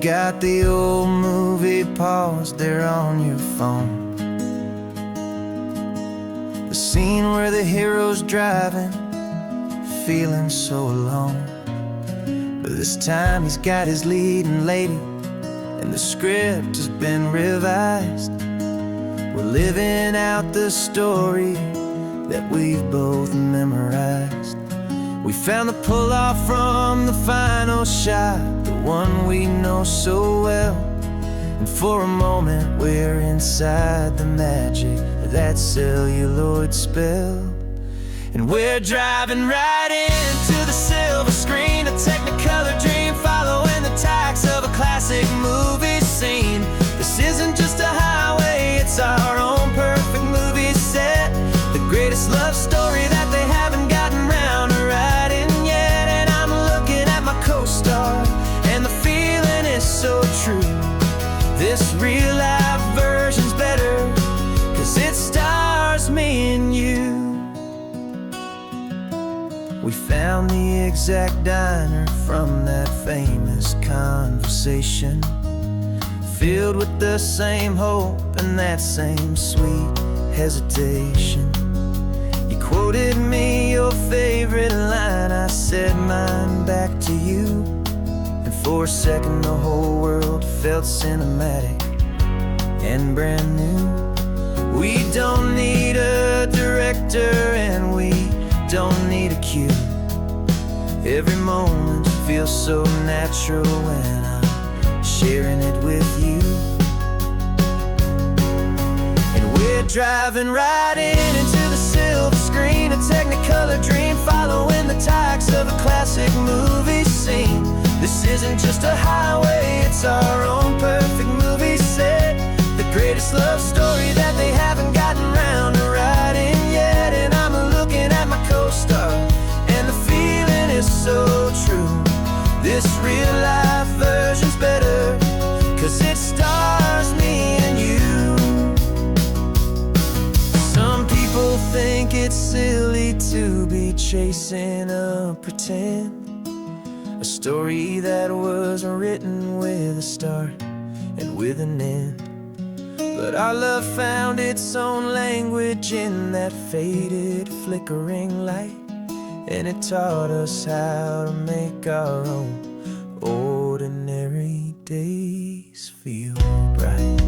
you've got the old movie paused there on your phone. The scene where the hero's driving, feeling so alone. But this time he's got his leading lady, and the script has been revised. We're living out the story that we've both memorized. We found the pull-off from the final shot, the one we know so well. And for a moment we're inside the magic of that celluloid spell. And we're driving right into the silver screen, a technicolor dream following the tacks of a classic movie scene. This isn't just a highway, it's our own perfect movie set, the greatest love story that they haven't gotten round to writing yet. And I'm looking at my co-star, and the feeling is so true. This real life version's better, 'cause it stars me and you. We found the exact diner from that famous conversation, filled with the same hope and that same sweet hesitation. You quoted me your favorite line, I said mine back to you. And for a second the whole world felt cinematic and brand new. We don't need a director and we don't need a cue. Every moment feels so natural when I'm sharing it with you. And we're driving right into the silver screen, a technicolor dream following the tacks of a classic movie scene. This isn't just a highway, it's our own perfect movie set, the greatest love story that they haven't gotten round to writing yet. And I'm looking at my co-star, and the feeling is so true. This real life version's better, 'cause it stars me and you. Some people think it's silly to be chasing a pretend, a story that was written with a start and with an end. But our love found its own language in that faded, flickering light, and it taught us how to make our own ordinary days feel bright.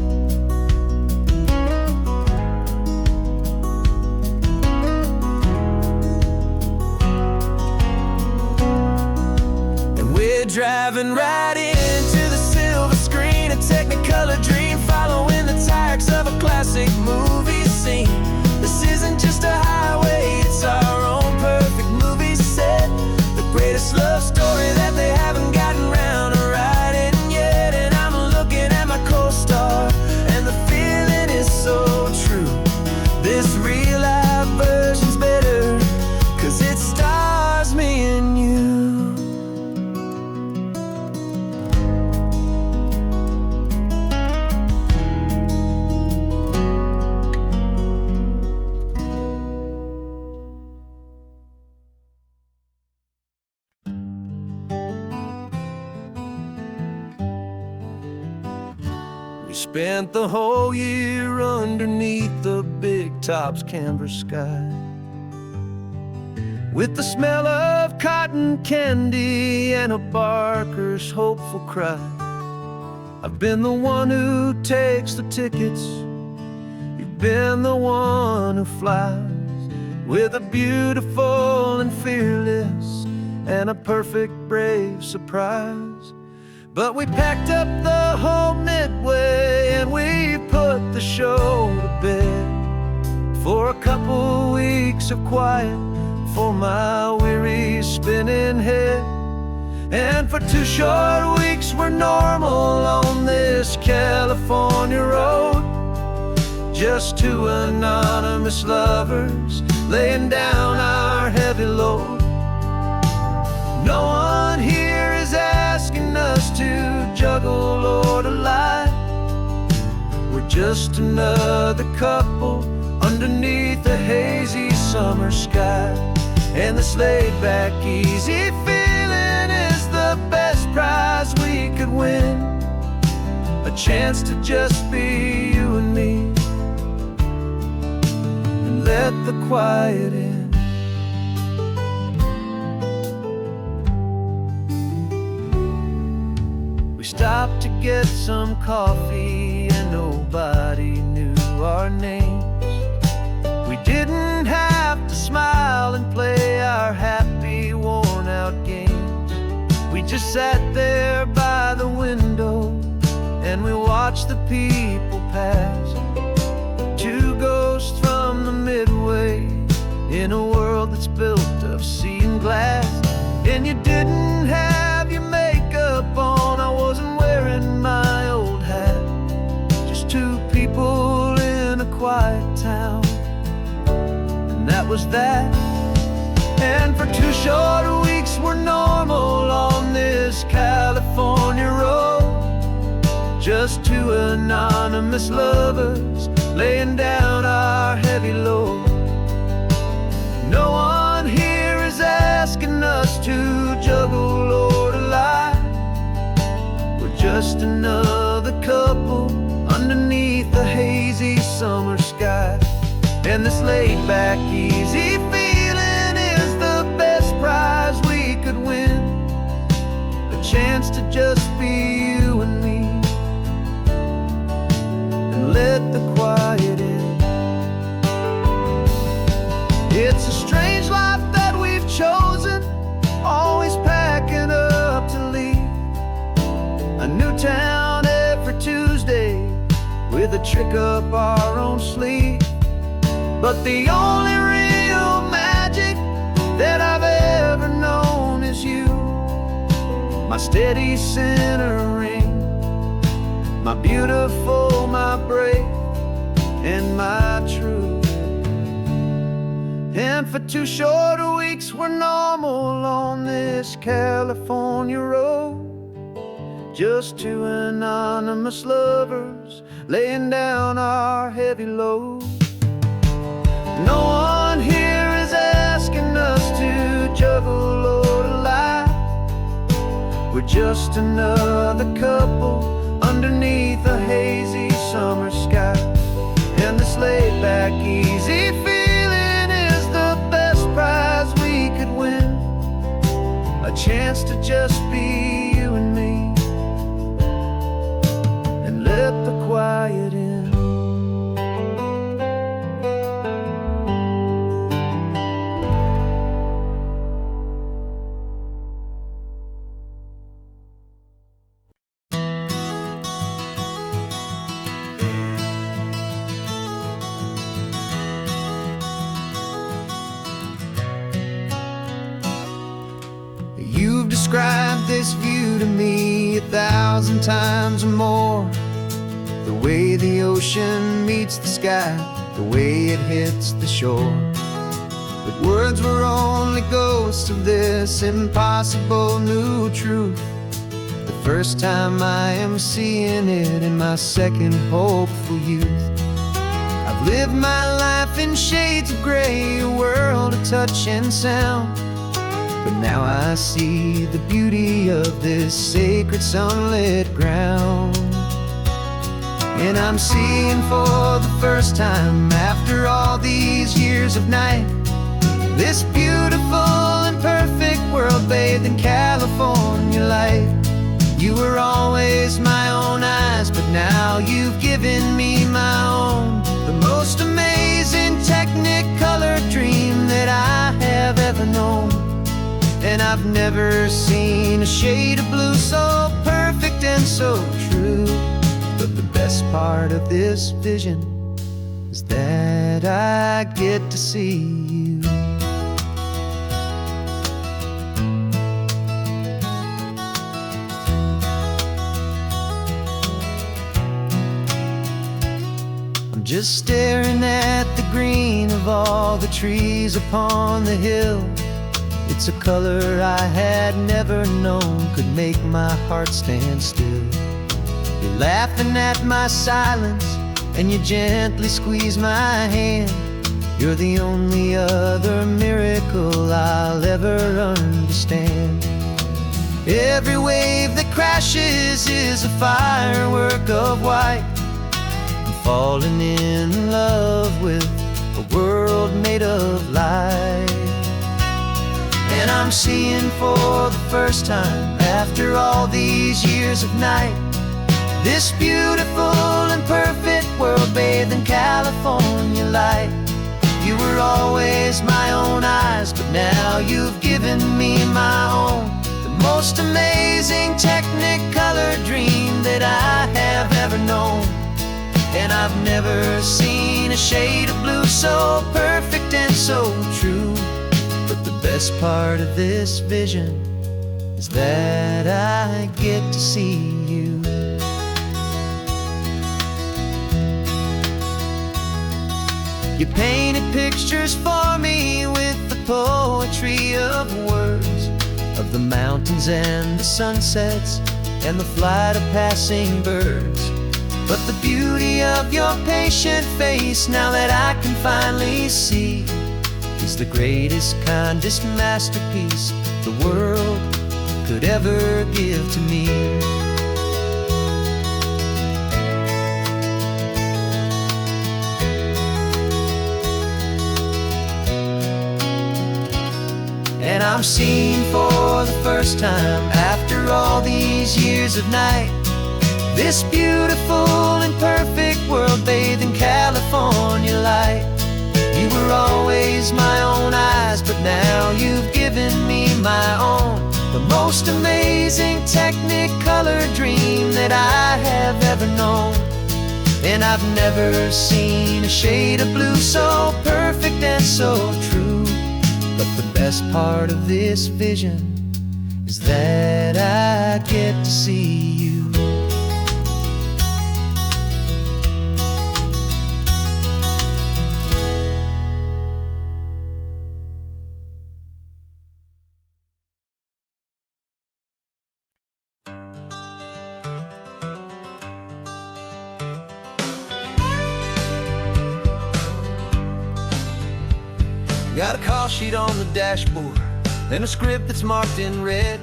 And we're driving right into the silver screen, a technicolor dream following the tacks of a classic movie scene. This isn't just a highway, it's our own perfect movie set, the greatest love story that they haven't gotten round to writing yet. And I'm looking at my co-star, and the feeling is so true. This real life version's better, 'cause it stars me and you. We spent the whole year underneath the big top's canvas sky, with the smell of cotton candy and a barker's hopeful cry. I've been the one who takes the tickets, you've been the one who flies, with a beautiful and fearless and a perfect brave surprise. But we packed up the whole Midway and we put the show to bed, for a couple weeks of quiet for my weary spinning head. And for 2 short weeks we're normal on this California road, just 2 anonymous lovers laying down our heavy load. No one here is asking us to juggle or to lie. We're just another couple underneath the hazy summer sky. And this laid-back, easy feeling is the best prize we could win. a chance to just be you and me, and let the quiet in. We stopped to get some coffee and nobody knew our names. We didn't have to smile and play our happy, worn-out games. We just sat there by the window and we watched the people pass. Two ghosts from the Midway in a world that's built of sea and glass. And you didn't have your makeup on, I wasn't wearing my old hat. Just two people in a quiet town, and that was that. And for 2 short weeks we're normal on this California road, just two anonymous lovers laying down our heavy load. No one here is asking us to juggle or to lie. We're just another couple underneath the hazy summer sky. And this laid-back, easy feeling is the best prize we could win, a chance to just be you and me, and let the quiet in. It's a strange life that we've chosen, always packing up to leave. A new town every Tuesday with a trick up our own sleeve. But the only real magic that I've ever known is you, my steady centering, my beautiful, my brave, and my true. And for 2 short weeks we're normal on this California road, just two anonymous lovers laying down our heavy load. No one here is asking us to juggle or to lie. We're just another couple underneath a hazy summer sky. And this laid-back, easy feeling is the best prize we could win, a chance to just be you and me, and let the quiet in. You've described this view to me 1,000 times or more, the way the ocean meets the sky, the way it hits the shore. But words were only ghosts of this impossible new truth. The first time I am seeing it in my second hopeful youth. I've lived my life in shades of gray, a world of touch and sound. But now I see the beauty of this sacred sunlit ground. And I'm seeing for the first time after all these years of night, this beautiful and perfect world bathed in California light. You were always my own eyes, but now you've given me my own, the most amazing technicolor dream that I have ever known. And I've never seen a shade of blue so perfect and so true. But the best part of this vision is that I get to see you. I'm just staring at the green of all the trees upon the hill. It's a color I had never known could make my heart stand still. You're laughing at my silence and you gently squeeze my hand. You're the only other miracle I'll ever understand. Every wave that crashes is a firework of white. I'm falling in love with a world made of light. And I'm seeing for the first time, after all these years of night, this beautiful and perfect world bathed in California light. You were always my own eyes, but now you've given me my own. The most amazing technicolor dream that I have ever known. And I've never seen a shade of blue so perfect and so true. But the best part of this vision is that I get to see you. You painted pictures for me with the poetry of words, of the mountains and the sunsets and the flight of passing birds. But the beauty of your patient face, now that I can finally see, is the greatest, kindest masterpiece the world could ever give to me. And I'm seeing for the first time, after all these years of night, this beautiful and perfect world bathed in California light. You were always my own eyes, but now you've given me my own. The most amazing technicolor dream that I have ever known. And I've never seen a shade of blue so perfect and so true. But the best part of this vision is that I get to see you. Got a call sheet on the dashboard and a script that's marked in red.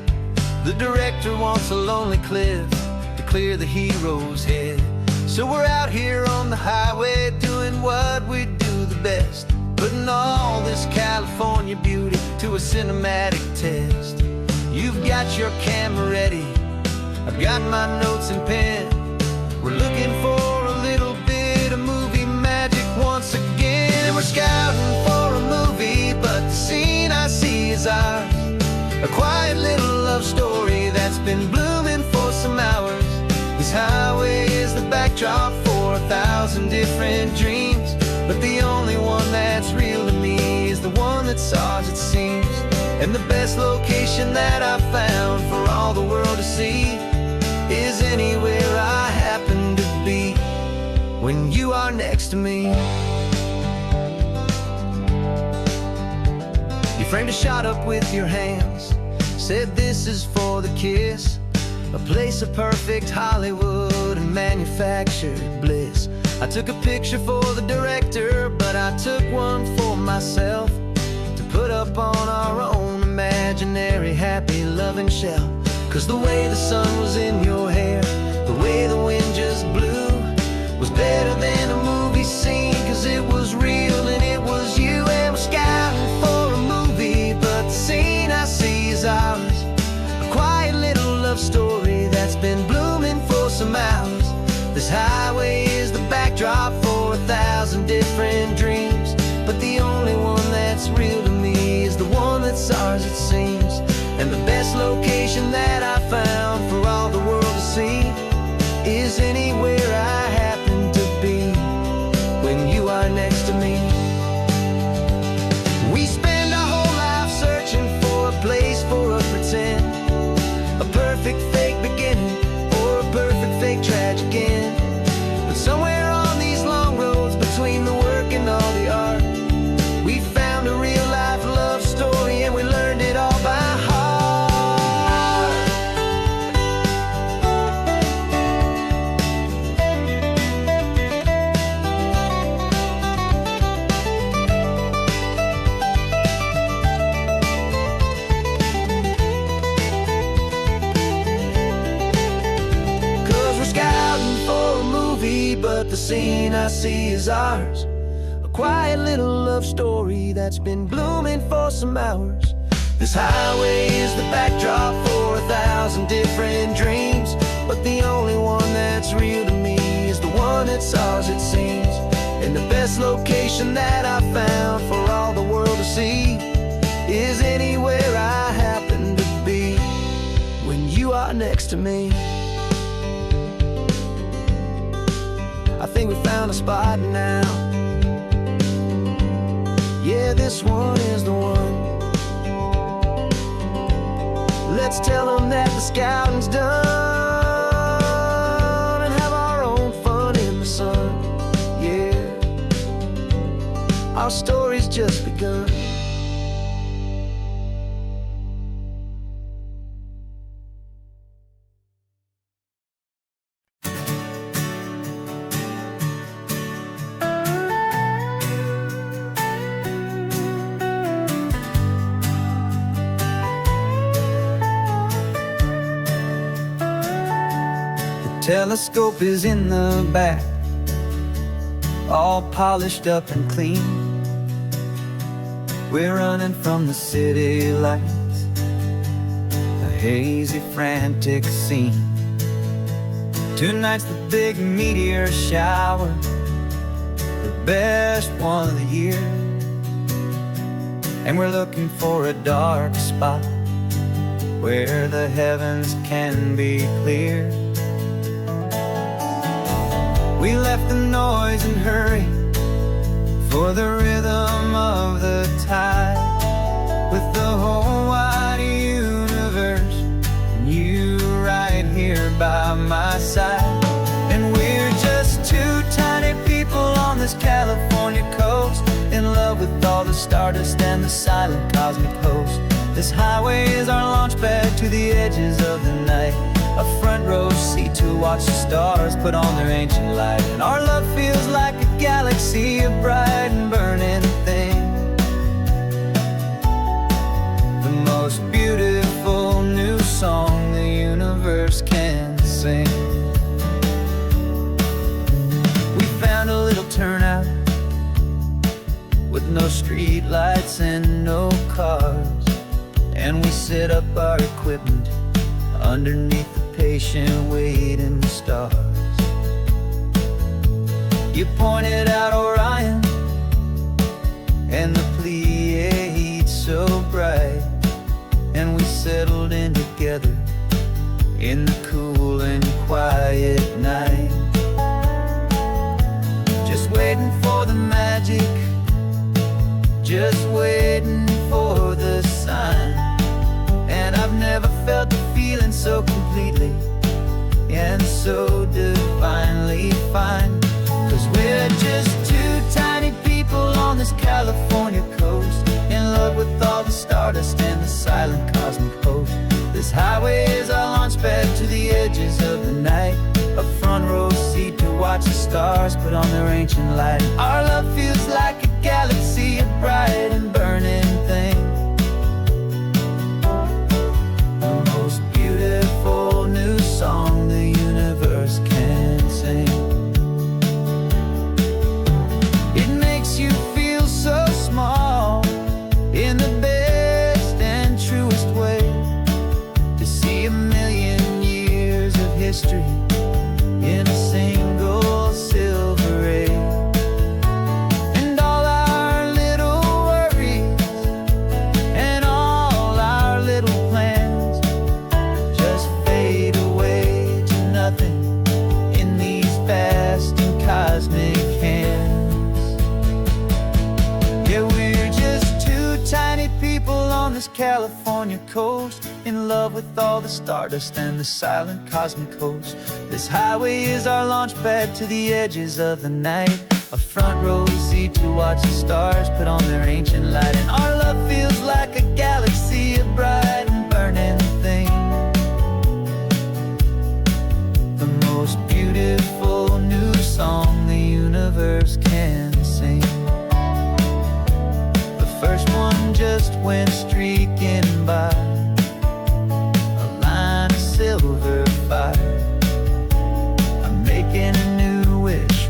The director wants a lonely cliff to clear the hero's head. So we're out here on the highway doing what we do the best, putting all this California beauty to a cinematic test. You've got your camera ready, I've got my notes and pen. We're looking for a little bit of movie magic once again. We're scouting for a movie, but the scene I see is ours. A quiet little love story that's been blooming for some hours. This highway is the backdrop for 1,000 different dreams, but the only one that's real to me is the one that's ours, it seems. And the best location that I've found for all the world to see is anywhere I happen to be when you are next to me. You framed a shot up with your hands, said this is for the kiss, a place of perfect Hollywood and manufactured bliss. I took a picture for the director, but I took one for myself to put up on our own imaginary happy loving shelf. 'Cause the way the sun was in your hair, the way the wind just blew, was better than a movie scene, 'cause it was real and it was you. And we're scouting for a movie, but the scene I see is ours. A quiet little love story that's been blooming for some hours. This highway is the backdrop for 1,000 different dreams, but the only one that's real to me is the one that's ours, it seems. And the best location that I found for all the world to see is anywhere I happen to be when you are next to me. We spend our whole life searching for a place for a pretend, a perfect fake beginning or a perfect fake tragic end. But somewhere on these long roads between the work and all the art, we found a real life love story and we learned it all by heart. but the scene I see is ours. A quiet little love story that's been blooming for some hours. This highway is the backdrop for 1,000 different dreams, but the only one that's real to me is the one that's ours, it seems. And the best location that I found for all the world to see is anywhere I happen to be when you are next to me. I think we found a spot now. Yeah, this one is the one. Let's tell them that the scouting's done and have our own fun in the sun. Yeah, our story's just begun. Telescope is in the back, all polished up and clean. We're running from the city lights, a hazy, frantic scene. Tonight's the big meteor shower, the best one of the year. And we're looking for a dark spot where the heavens can be clear. We left the noise and hurry for the rhythm of the tide, with the whole wide universe and you right here by my side. And we're just two tiny people on this California coast, in love with all the stardust and the silent cosmic host. This highway is our launch pad to the edges of the night, a front row seat to watch the stars put on their ancient light. And our love feels like a galaxy, a bright and burning thing, the most beautiful new song the universe can sing. We found a little turnout with no street lights and no cars, and we set up our equipment underneath the patient waiting stars. You pointed out Orion and the Pleiades so bright, and we settled in together in the cool and quiet night, just waiting for the magic, just waiting for the sign. And I've never felt the feeling so completely and so divinely fine. 'Cause we're just two tiny people on this California coast, in love with all the stardust and the silent cosmic host. This highway is our launch pad to the edges of the night, a front row seat to watch the stars put on their ancient light. Our love feels like a galaxy, a bright and burning thing, beautiful new song the universe can sing. It makes you feel so small in the best and truest way, to see a million years of history in a single silver ray. And all our little worries and all our little plans just fade away to nothing in these vast and cosmic hands. Yeah, we're just two tiny people on this California coast, in love with all the stardust and the silent cosmic host. This highway is our launch pad to the edges of the night, a front row seat to watch the stars put on their ancient light. And our love feels like a galaxy, a bright and burning thing, the most beautiful new song the universe can sing. The first one just went streaking by, a line of silver fire. I'm making a new wish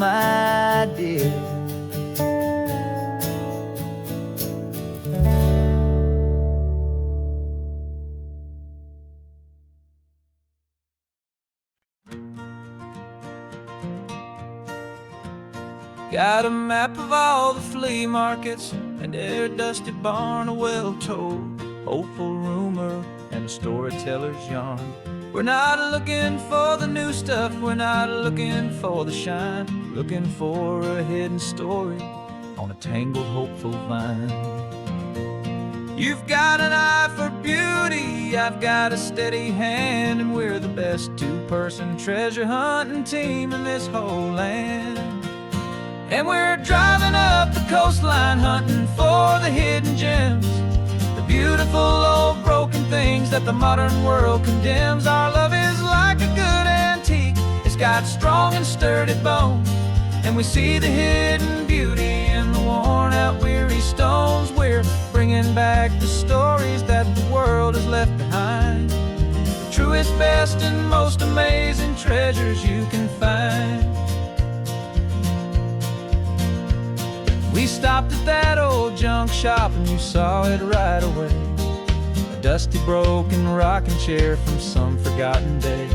my dear. Got a map of all the flea markets and every dusty barn, a well-told, hopeful rumor and a storyteller's yarn. We're not looking for the new stuff, we're not looking for the shine, looking for a hidden story on a tangled, hopeful vine. You've got an eye for beauty, I've got a steady hand, and we're the best two-person treasure hunting team in this whole land. And we're driving up the coastline hunting for the hidden gems, the beautiful old broken things that the modern world condemns. Our love is like a good antique, it's got strong and sturdy bones, and we see the hidden beauty in the worn out weary stones. We're bringing back the stories that the world has left behind, the truest, best, and most amazing treasures you can find. We stopped at that old junk shop and you saw it right away, a dusty, broken rocking chair from some forgotten day.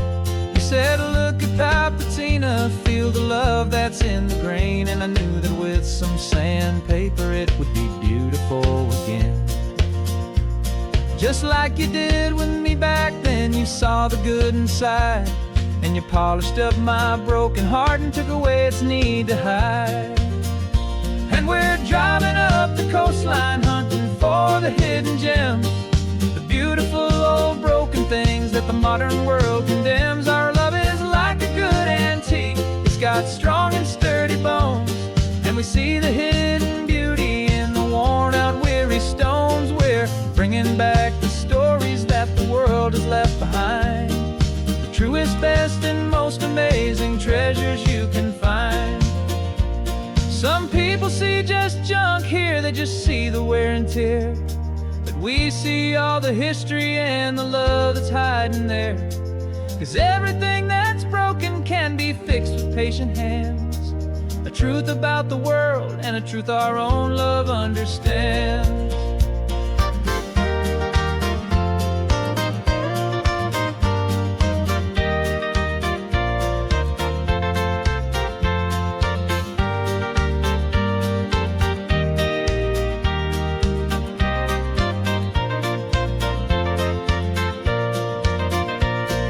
You said, look at that patina, feel the love that's in the grain, and I knew that with some sandpaper it would be beautiful again. Just like you did with me back then, you saw the good inside, and you polished up my broken heart and took away its need to hide. And we're driving up the coastline hunting for the hidden gems, the beautiful old broken things that the modern world condemns. Our love is like a good antique, it's got strong and sturdy bones, and we see the hidden beauty in the worn out weary stones. We're bringing back the stories that the world has left behind, the truest, best, and most amazing treasures you can find. Some people see just junk here, they just see the wear and tear, but we see all the history and the love that's hiding there. 'Cause everything that's broken can be fixed with patient hands, a truth about the world and a truth our own love understands.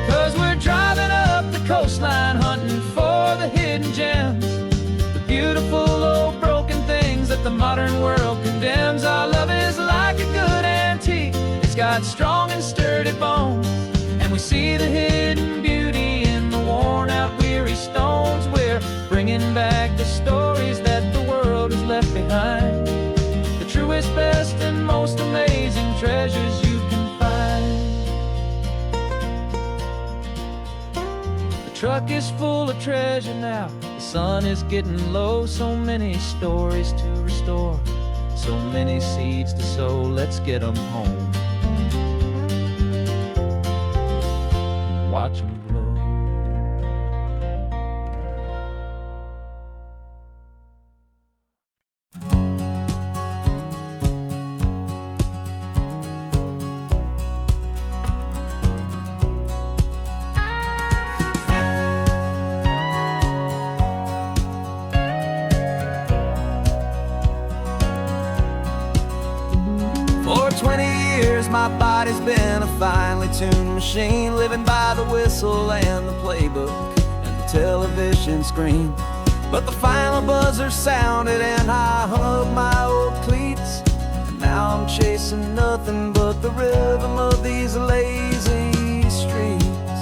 'Cause we're driving up the coastline hunting for the hidden gems, the beautiful old broken things that the modern world condemns. Our love is like a good antique, it's got strong and sturdy bones, and we see the hidden beauty in the worn out weary stones. We're bringing back the stories that the world has left behind, the truest, best, and most amazing treasures you can find. The truck is full of treasure now, the sun is getting low, so many stories to restore, so many seeds to sow. Let's get them home, watch them grow. For 20 years my body's been a finely tuned machine, living by the whistle and the playbook and the television screen. But the final buzzer sounded and I hung up my old cleats, and now I'm chasing nothing but the rhythm of these lazy streets.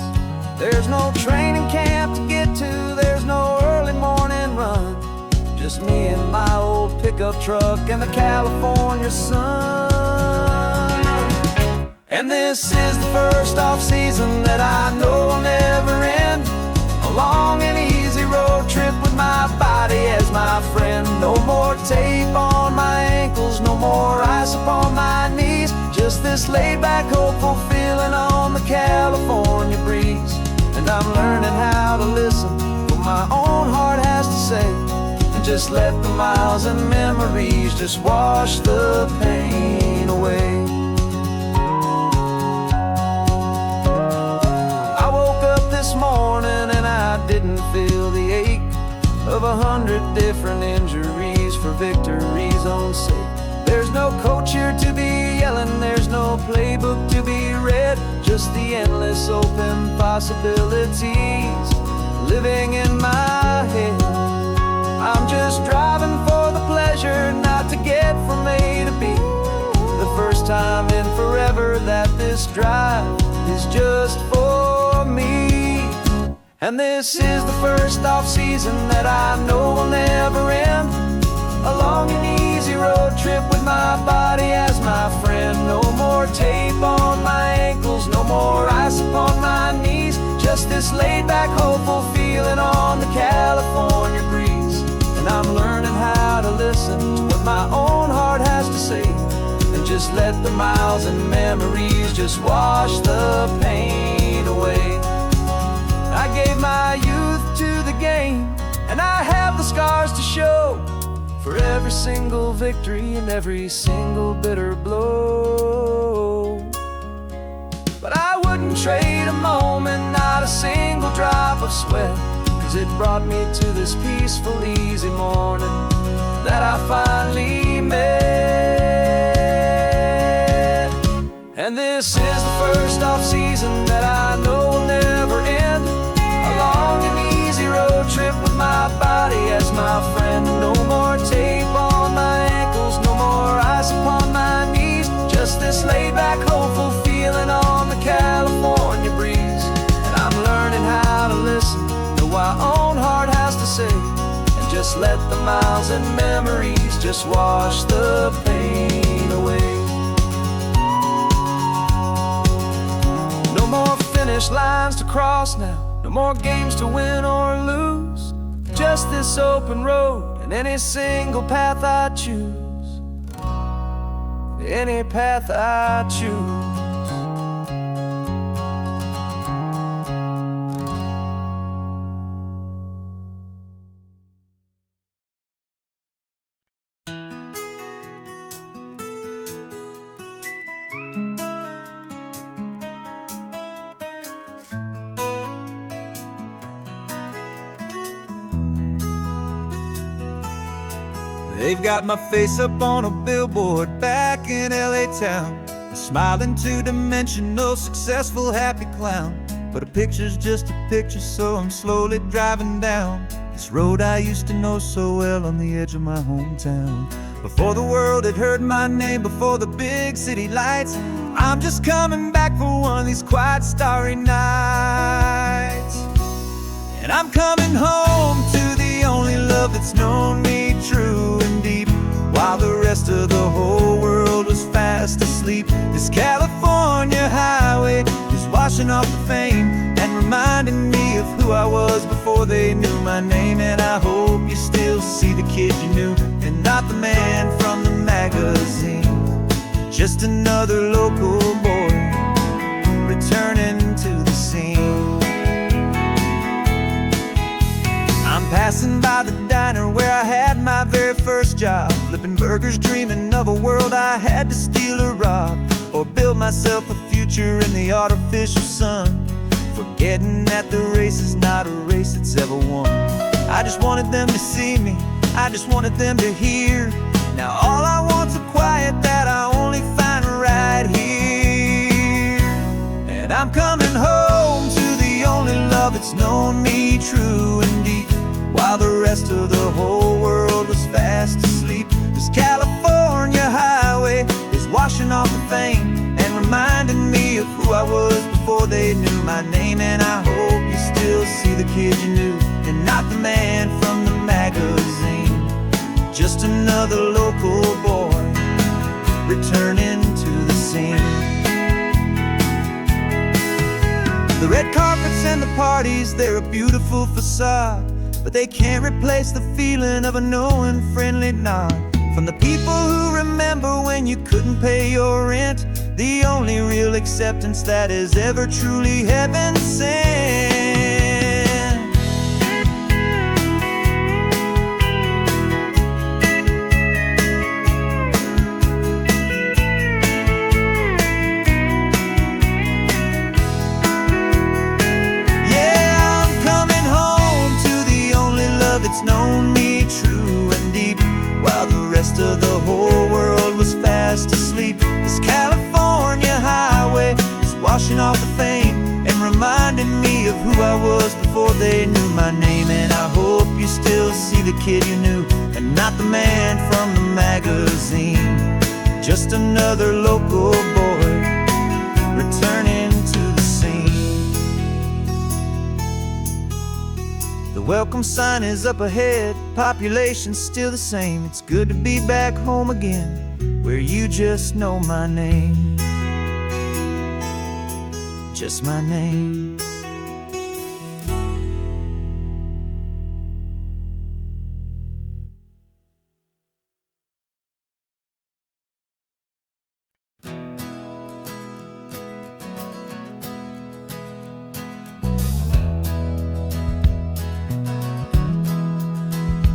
There's no training camp to get to, there's no early morning run, just me and my old pickup truck and the California sun. And this is the first off-season that I know will never end, a long and easy road trip with my body as my friend. No more tape on my ankles, no more ice upon my knees, just this laid-back, hopeful feeling on the California breeze. And I'm learning how to listen what my own heart has to say, and just let the miles and memories just wash the pain away. I woke up this morning and I didn't feel the ache of 100 different injuries for victory's own sake. There's no coach here to be yelling, there's no playbook to be read, just the endless open possibilities living in my head. I'm just driving for the pleasure, not to get from A to B. The first time in forever that this drive is just for me. And this is the first off-season that I know will never end. A long and easy road trip with my body as my friend. No more tape on my ankles, no more ice upon my knees. Just this laid-back, hopeful feeling on the California breeze. And I'm learning how to listen to what my own heart has to say, and just let the miles and memories just wash the pain away. I gave my youth to the game, and I have the scars to show for every single victory and every single bitter blow. But I wouldn't trade a moment, not a single drop of sweat, 'cause it brought me to this peaceful, easy morning that I finally met. And this is the first off-season that I know will never end. A long and easy road trip with my body as my friend. No more tape on my ankles, no more ice upon my knees. Just this laid-back, hopeful feeling on the California breeze. And I'm learning how to listen to what my own heart has to say, and just let the miles and memories just wash the pain away. No more finish lines to cross now, no more games to win or lose. Just this open road and any single path I choose. Any path I choose. They've got my face up on a billboard back in LA town, a smiling two-dimensional, successful, happy clown. But a picture's just a picture, so I'm slowly driving down this road I used to know so well on the edge of my hometown. Before the world had heard my name, before the big city lights, I'm just coming back for one of these quiet, starry nights. And I'm coming home to the only love that's known me true and deep, while the rest of the whole world was fast asleep. This California highway is washing off the fame and reminding me of who I was before they knew my name. And I hope you still see the kid you knew, and not the man from the magazine. Just another local boy returning to the scene. I'm passing by the diner where I had my very first job, flipping burgers, dreaming of a world I had to steal or rob, or build myself a future in the artificial sun, forgetting that the race is not a race that's ever won. I just wanted them to see me, I just wanted them to hear. Now all I want's a quiet that I only find right here. And I'm coming home to the only love that's known me true and deep, while the rest of the whole world was fast asleep. This California highway is washing off the fame and reminding me of who I was before they knew my name. And I hope you still see the kid you knew, and not the man from the magazine. Just another local boy returning to the scene. The red carpets and the parties, they're a beautiful facade, but they can't replace the feeling of a knowing, friendly nod from the people who remember when you couldn't pay your rent. The only real acceptance that is ever truly heaven sent. who I was before they knew my name. And I hope you still see the kid you knew, and not the man from the magazine. Just another local boy returning to the scene. The welcome sign is up ahead, population's still the same. It's good to be back home again, where you just know my name. Just my name.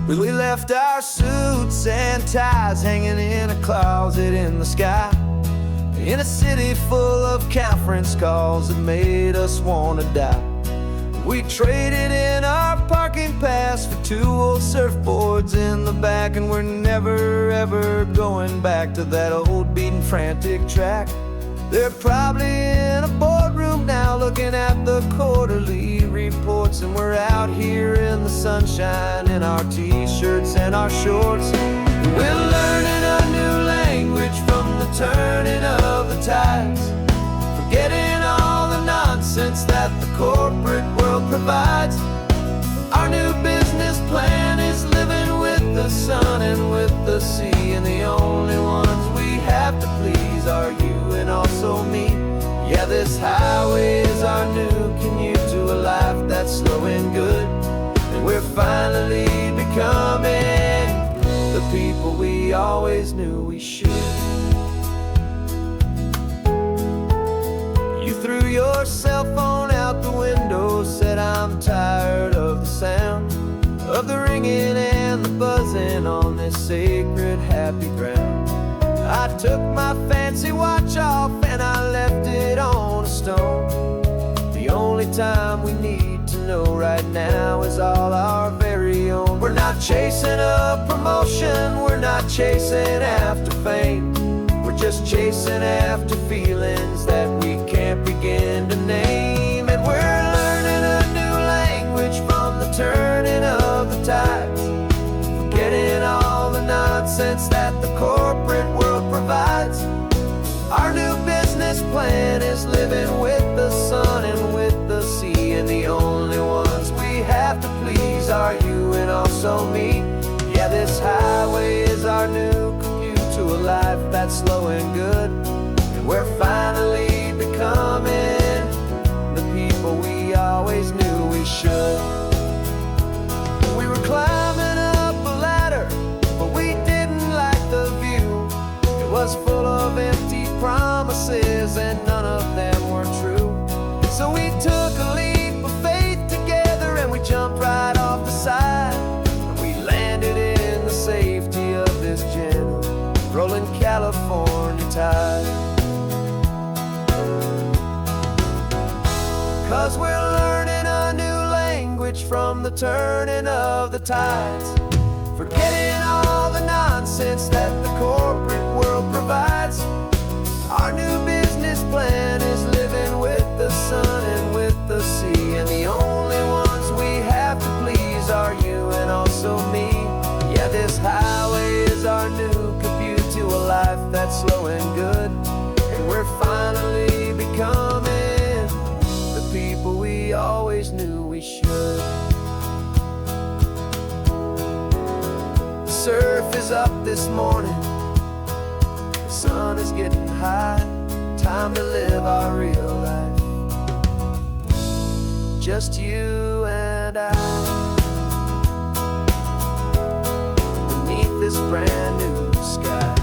We left our suits and ties hanging in a closet in the sky, in a city full of conference calls that made us wanna die. We traded in our parking pass for 2 old surfboards in the back, and we're never ever going back to that old beaten frantic track. They're probably in a boardroom now looking at the quarterly reports, and we're out here in the sunshine in our t-shirts and our shorts. We're learning a new language from the turning of the tides, forgetting all the nonsense that the corporate world provides. Our new business plan is living with the sun and with the sea, and the only ones we have to please are you and also me. Yeah, this highway is our new commute to a life that's slow and good, and we're finally becoming the people we always knew we should. You threw your cell phone out the window, said I'm tired of the sound of the ringing and the buzzing on this sacred happy ground. I took my fancy watch off and I left it on a stone. The only time we need to know right now is all our very own. We're not chasing a promotion, we're not chasing after fame. We're just chasing after feelings that we can't begin to name. And we're learning a new language from the turning of the tides, forgetting all the nonsense that the corporate world provides. Our new business plan is living with the sun and with the sea, and the only ones we have to please are you and also me. Yeah, this highway is our new commute to a life that's slow and good, and we're finally becoming the people we always knew we should. We were climbing up a ladder, but we didn't like the view. It was full of empty promises and none of them were true. So we took a leap of faith together and we jumped right off the side, and we landed in the safety of this gentle rolling California tide. 'Cause we're learning a new language from the turning of the tides, forgetting all the nonsense that the corporate world provides. Our new business plan is living with the sun and with the sea, and the only ones we have to please are you and also me. Yeah, this highway is our new commute to a life that's slow and good, and we're finally becoming the people we always knew we should. The surf is up this morning, the sun is getting high, time to live our real life, just you and I, beneath this brand new sky.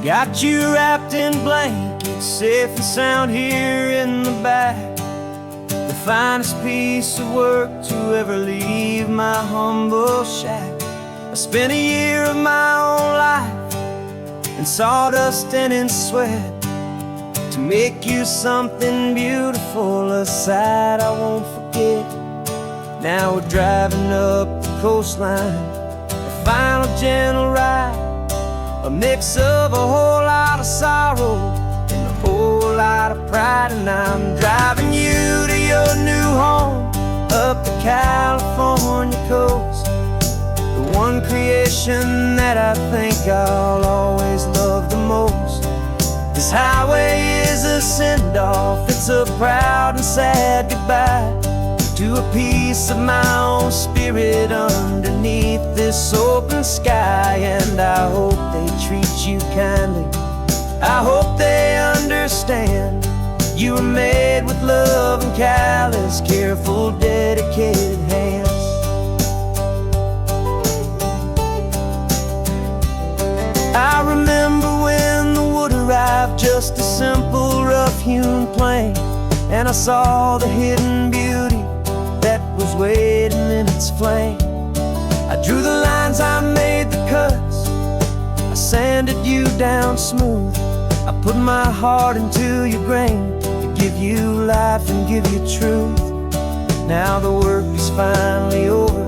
Got you wrapped in blankets, safe and sound here in the back. The finest piece of work to ever leave my humble shack. I spent a year of my own life in sawdust and in sweat to to make you something beautiful, a sight I won't forget. Now we're driving up the coastline, a final gentle ride, a mix of a whole lot of sorrow and a whole lot of pride. And I'm driving you to your new home up the California coast, the one creation that I think I'll always love the most. This highway is a send-off, it's a proud and sad goodbye to a piece of my own spirit underneath this open sky. And I hope they treat you kindly, I hope they understand you were made with love and callous, careful, dedicated hands. I remember when the wood arrived, just a simple rough-hewn plank, and I saw the hidden beauty that was waiting in its flame. I drew the lines, I made the cuts, I sanded you down smooth. I put my heart into your grain to give you life and give you truth. Now the work is finally over,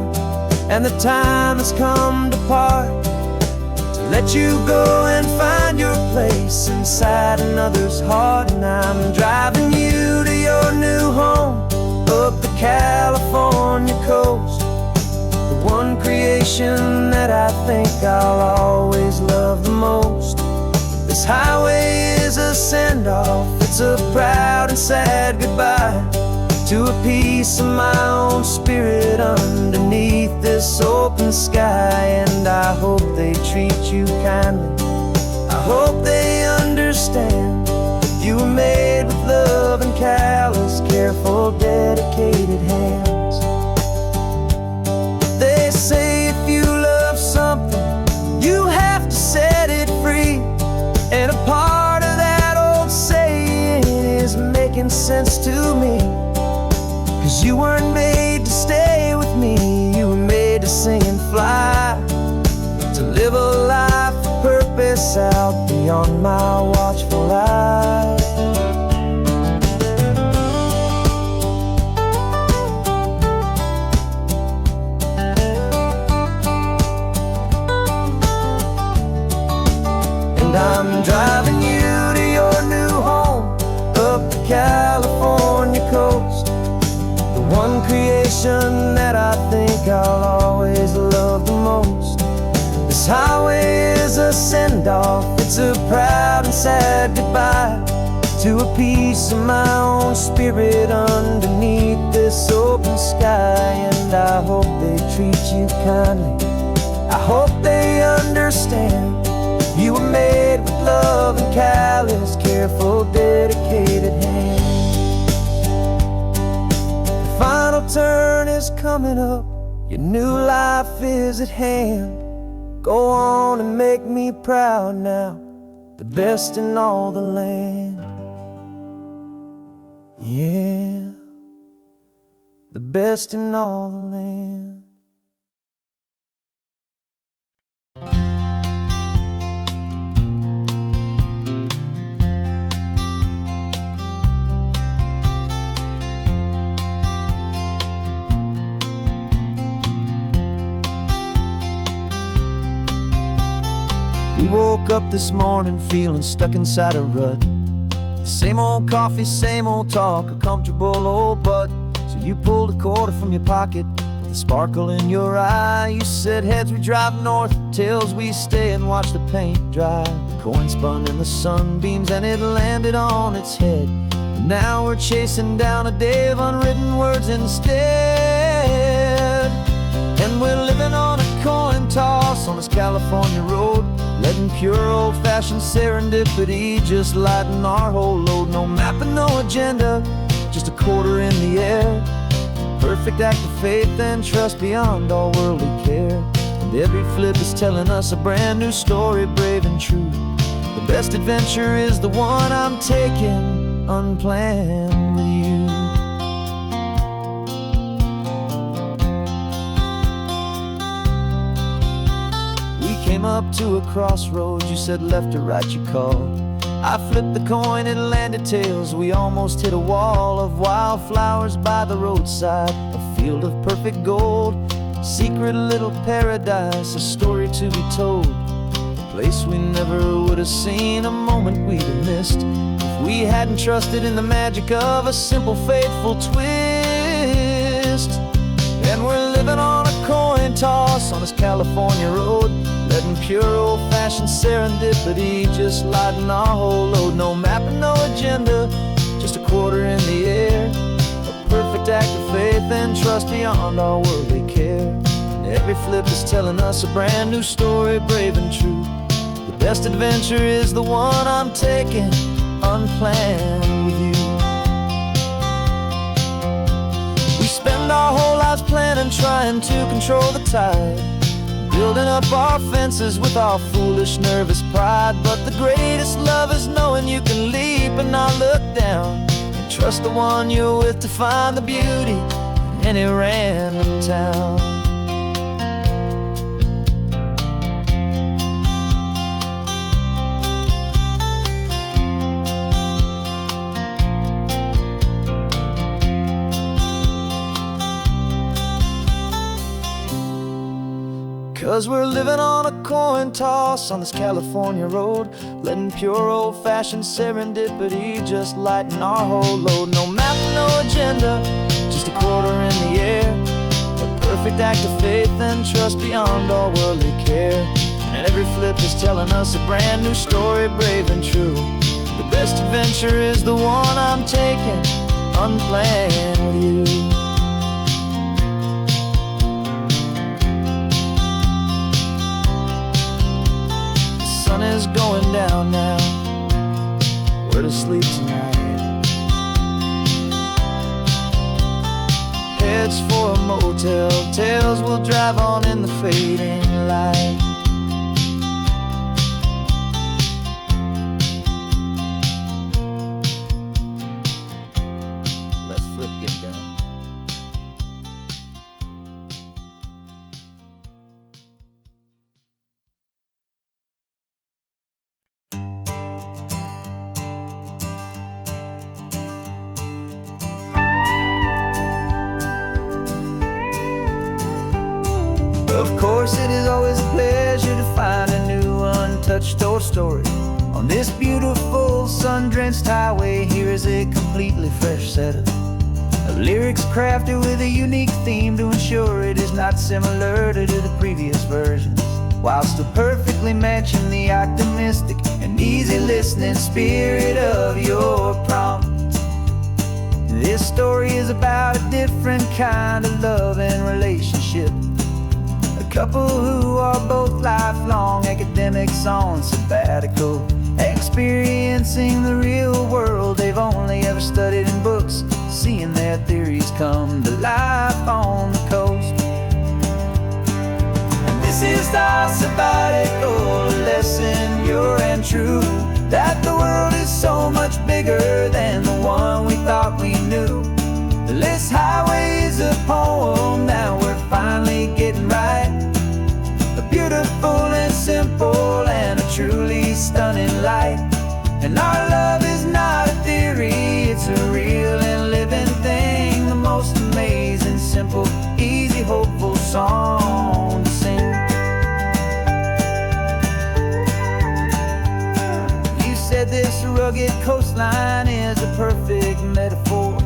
and the time has come to part, to let you go and find your place inside another's heart. And I'm driving you to your new home up the California coast, the one creation that I think I'll always love the most. This highway is a send-off, it's a proud and sad goodbye to a piece of my own spirit underneath this open sky. And I hope they treat you kindly, I hope they understand you were made with love and callous, careful, dedicated hands. They say if you love something, you have to set it free. And a part of that old saying is making sense to me, 'cause you weren't made to stay with me, you were made to sing and fly, to live a life of purpose out beyond my watchful eye. And I'm driving you to your new home up the California coast, the one creation that I think I'll always love the most. This highway is a send-off, it's a proud and sad goodbye to a piece of my own spirit underneath this open sky. And I hope they treat you kindly, I hope they understand you were made with love and callous, careful, dedicated hands. The final turn is coming up, your new life is at hand. Go on and make me proud now, the best in all the land. Yeah, the best in all the land. We woke up this morning feeling stuck inside a rut. Same old coffee, same old talk, a comfortable old butt. So you pulled a quarter from your pocket with a sparkle in your eye. You said heads we drive north, tails we stay and watch the paint dry. The coin spun in the sunbeams and it landed on its head. And now we're chasing down a day of unwritten words instead. And we're living on a coin toss on this California road, letting pure old-fashioned serendipity just lighten our whole load. No map and no agenda, just a quarter in the air. Perfect act of faith and trust beyond all worldly care. And every flip is telling us a brand new story, brave and true. The best adventure is the one I'm taking unplanned with you. Came up to a crossroads, you said left or right you called. I flipped the coin, it landed tails. We almost hit a wall of wildflowers by the roadside, a field of perfect gold, secret little paradise, a story to be told, a place we never would have seen, a moment we'd have missed if we hadn't trusted in the magic of a simple, faithful twist. And we're living on a coin toss on this California road, letting pure old-fashioned serendipity just lighten our whole load. No map and no agenda, just a quarter in the air, a perfect act of faith and trust beyond our worldly care. And every flip is telling us a brand new story, brave and true. The best adventure is the one I'm taking, unplanned with you. We spend our whole lives planning, trying to control the tide, building up our fences with our foolish, nervous pride. But the greatest love is knowing you can leap and not look down, and trust the one you're with to find the beauty in any random town. 'Cause we're living on a coin toss on this California road, letting pure old-fashioned serendipity just lighten our whole load. No map, no agenda, just a quarter in the air, a perfect act of faith and trust beyond all worldly care. And every flip is telling us a brand new story, brave and true. The best adventure is the one I'm taking, unplanned with you. The sun is going down now, we're to sleep tonight. Heads for a motel, tails will drive on in the fading light. Let's flip, get going. Of course, it is always a pleasure to find a new untouched old story. On this beautiful sun-drenched highway, here is a completely fresh set of lyrics crafted with a unique theme to ensure it is not similar to the previous versions, while still perfectly matching the optimistic and easy listening spirit of your prompt. This story is about a different kind of love and relationship. A couple who are both lifelong academics on sabbatical, experiencing the real world they've only ever studied in books, seeing their theories come to life on the coast. And this is our sabbatical lesson, pure and true, that the world is so much bigger than the one we thought we knew. This highway is a poem that we're finally getting right, a beautiful and simple and a truly stunning light. And our love is not a theory, it's a real and living thing, the most amazing, simple, easy, hopeful song to sing. You said this rugged coastline is a perfect metaphor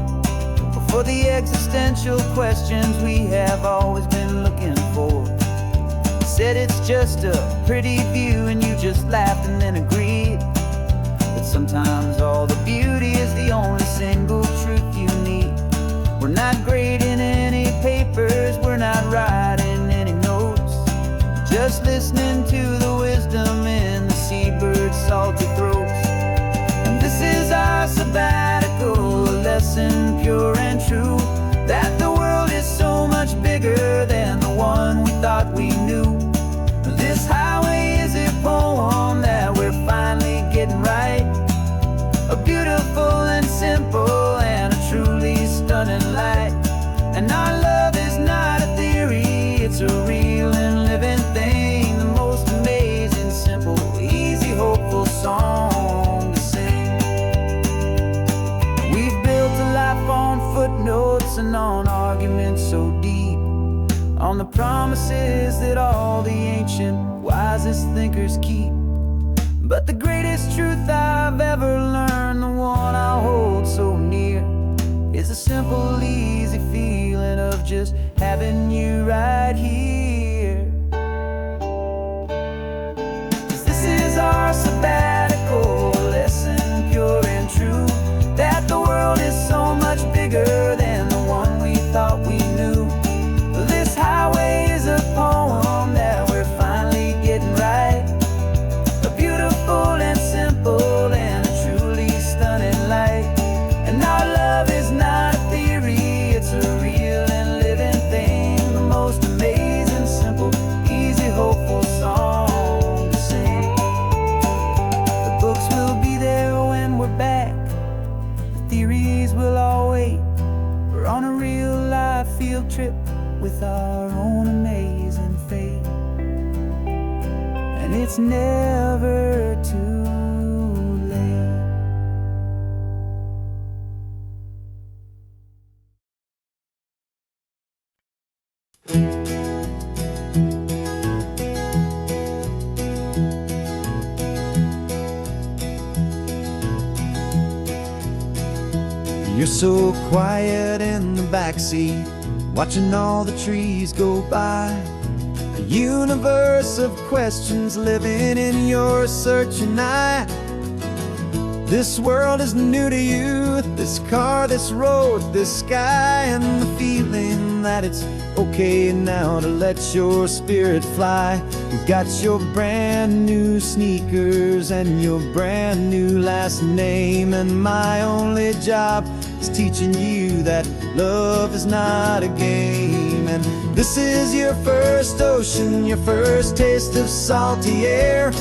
for the existential questions we have always been looking for. Said it's just a pretty view and you just laughed and then agreed, but sometimes all the beauty is the only single truth you need. We're not grading any papers, we're not writing any notes, just listening to the wisdom in the seabird's salty throats. And this is our sabbatical lesson, pure and true, that the world is so much bigger than the one we thought we knew. This highway is a poem that we're finally getting right, a beautiful and simple and a truly stunning light. And our love is not a theory, it's a real and living thing, the most amazing on the promises that all the ancient wisest thinkers keep. But the greatest truth I've ever learned, the one I hold so near, is the simple, easy feeling of just having you right here. 'Cause this is our sabbatical lesson, pure and true, that the world is so much bigger than the one we thought we knew. This highway is a poem that we're finally getting right, a beautiful and simple and a truly stunning light. And our love is not a theory, it's a real and living thing, the most amazing, simple, easy, hopeful song to sing. The books will be there when we're back, the theories will all wait. We're on a real life field trip with our own amazing fate, and it's never too late. You're so quiet in the backseat, watching all the trees go by. A universe of questions living in your searching eye. This world is new to you, this car, this road, this sky, and the feeling that it's okay now to let your spirit fly. You've got your brand new sneakers and your brand new last name, and my only job is teaching you that love is not a game. And this is your first ocean, your first taste of salty air,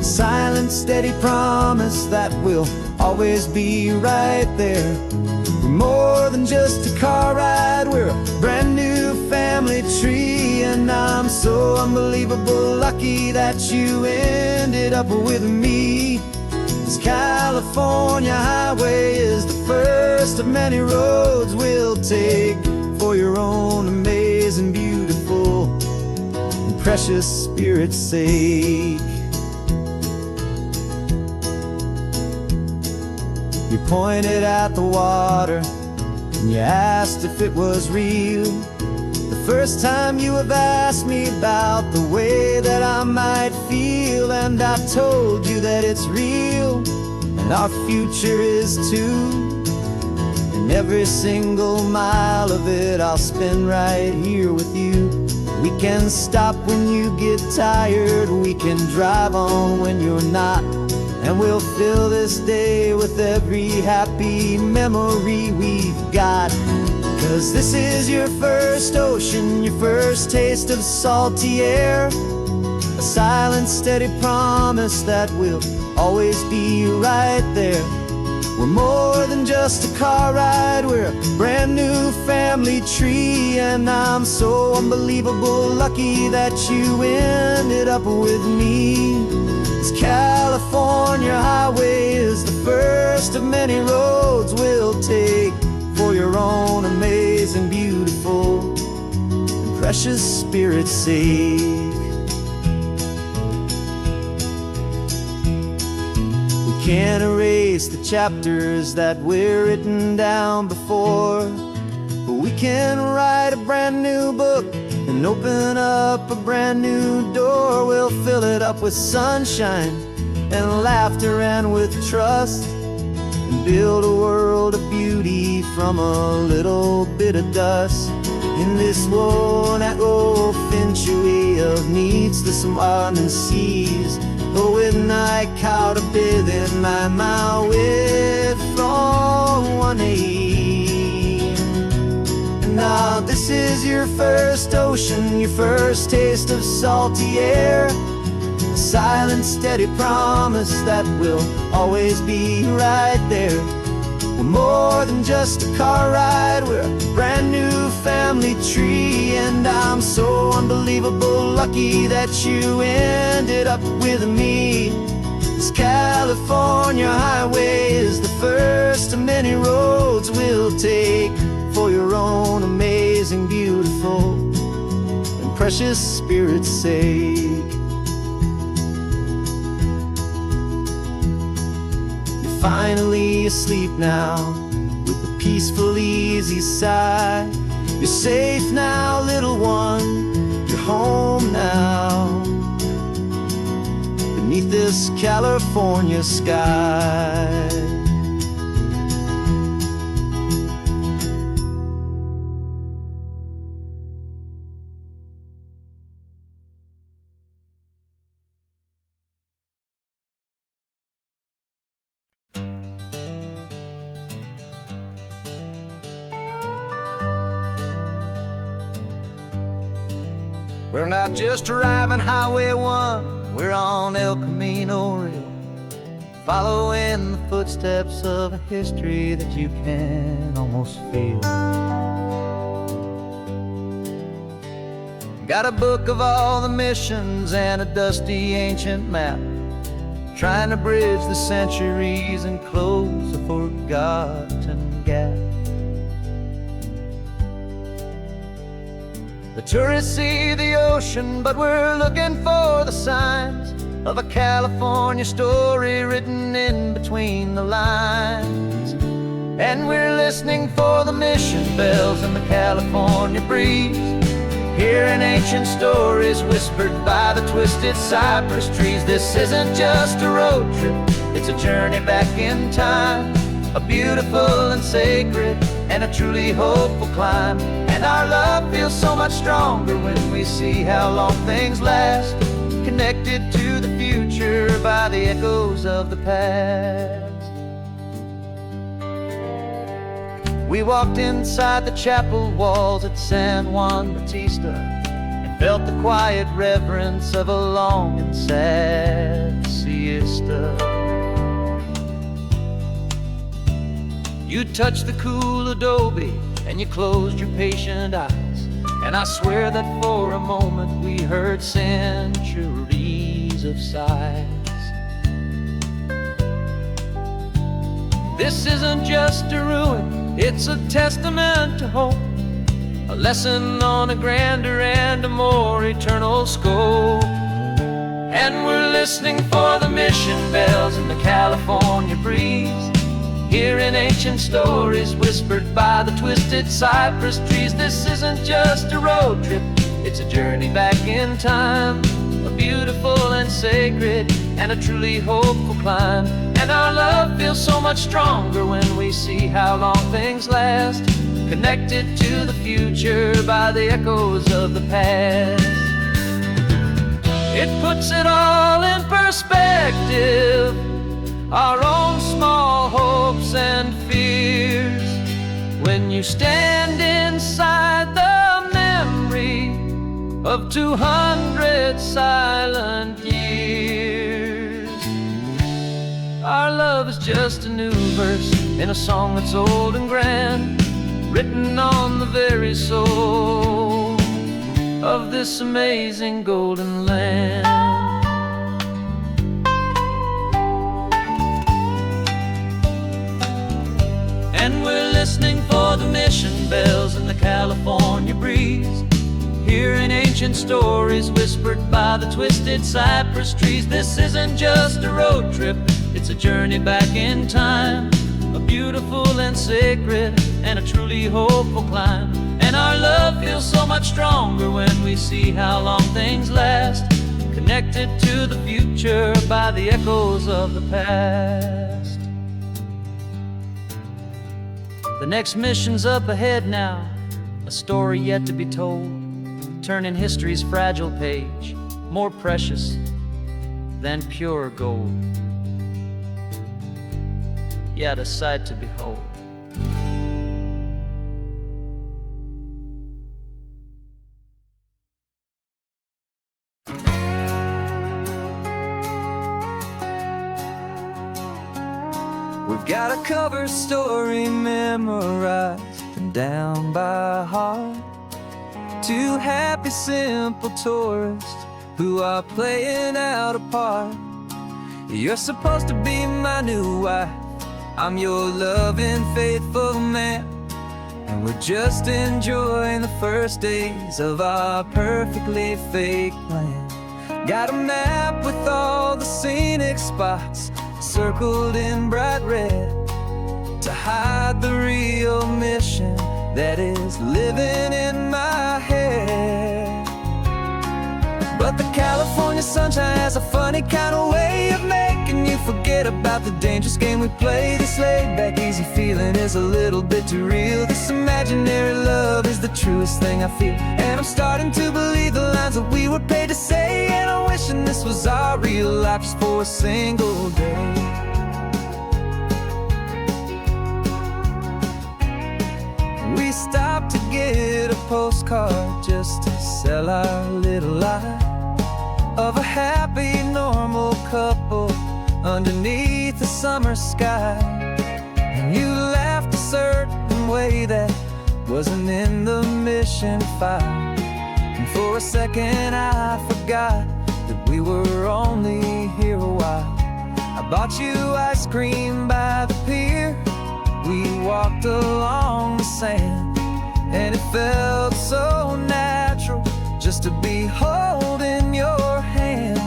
silent, steady promise that we'll always be right there. We're more than just a car ride, we're a brand new family tree, and I'm so unbelievable lucky that you ended up with me. This California highway is the first of many roads we'll take for your own amazing, beautiful, and precious spirit's sake. You pointed at the water and you asked if it was real. The first time you have asked me about the way that I might feel, and I told you that it's real and our future is too. And every single mile of it I'll spend right here with you. We can stop when you get tired, we can drive on when you're not, and we'll fill this day with every happy memory we've got. 'Cause this is your first ocean, your first taste of salty air, a silent, steady promise that we'll always be right there. We're more than just a car ride, we're a brand new family tree, and I'm so unbelievable lucky that you ended up with me. This California highway is the first of many roads we'll take for your own amazing, beautiful, and precious spirit's sake. We can't erase the chapters that we're written down before, but we can write a brand new book and open up a brand new door. We'll fill it up with sunshine and laughter and with trust, and build a world of beauty from a little bit of dust. In this world that finchuí of needs the smarten seas, oh, with night caught a bit in my mouth with from one aim. And now this is your first ocean, your first taste of salty air, a silent, steady promise that we'll always be right there. We're more than just a car ride, we're a brand new family tree, and I'm so unbelievable lucky that you ended up with me. This California highway is the first of many roads we'll take for your own amazing, beautiful, precious spirit's sake. You're finally asleep now, with a peaceful, easy sigh. You're safe now, little one, you're home now, beneath this California sky. We're not just driving Highway 1, we're on El Camino Real, following the footsteps of a history that you can almost feel. Got a book of all the missions and a dusty ancient map, trying to bridge the centuries and close a forgotten gap. The tourists see the ocean, but we're looking for the signs of a California story written in between the lines. And we're listening for the mission bells in the California breeze, hearing ancient stories whispered by the twisted cypress trees. This isn't just a road trip, it's a journey back in time, a beautiful and sacred and a truly hopeful climb. And our love feels so much stronger when we see how long things last, connected to the future by the echoes of the past. We walked inside the chapel walls at San Juan Bautista and felt the quiet reverence of a long and sad siesta. You touched the cool adobe and you closed your patient eyes, and I swear that for a moment we heard centuries of sighs. This isn't just a ruin, it's a testament to hope, a lesson on a grander and a more eternal scope. And we're listening for the mission bells in the California breeze, hearing ancient stories whispered by the twisted cypress trees. This isn't just a road trip, it's a journey back in time, a beautiful and sacred and a truly hopeful climb. And our love feels so much stronger when we see how long things last, connected to the future by the echoes of the past. It puts it all in perspective, our own small hopes and fears, when you stand inside the memory of 200 silent years. Our love is just a new verse in a song that's old and grand, written on the very soul of this amazing golden land. And we're listening for the mission bells in the California breeze, hearing ancient stories whispered by the twisted cypress trees. This isn't just a road trip, it's a journey back in time, a beautiful and sacred and a truly hopeful climb. And our love feels so much stronger when we see how long things last, connected to the future by the echoes of the past. The next mission's up ahead now, a story yet to be told, turning history's fragile page more precious than pure gold. Yet a sight to behold. We've got a cover story memorized and down by heart, two happy simple tourists who are playing out a part. You're supposed to be my new wife, I'm your loving faithful man, and we're just enjoying the first days of our perfectly fake plan. Got a map with all the scenic spots circled in bright red to hide the real mission that is living in my head. But the California sunshine has a funny kind of way of making you forget about the dangerous game we play. This laid-back, easy feeling is a little bit too real. This imaginary love is the truest thing I feel, and I'm starting to believe the lines that we were paid to say. And I'm wishing this was our real life just for a single day. We stopped to get a postcard just to sell our little lie of a happy, normal couple underneath the summer sky. And you laughed a certain way that wasn't in the mission file, and for a second I forgot that we were only here a while. I bought you ice cream by the pier, we walked along the sand, and it felt so natural just to be holding your hand.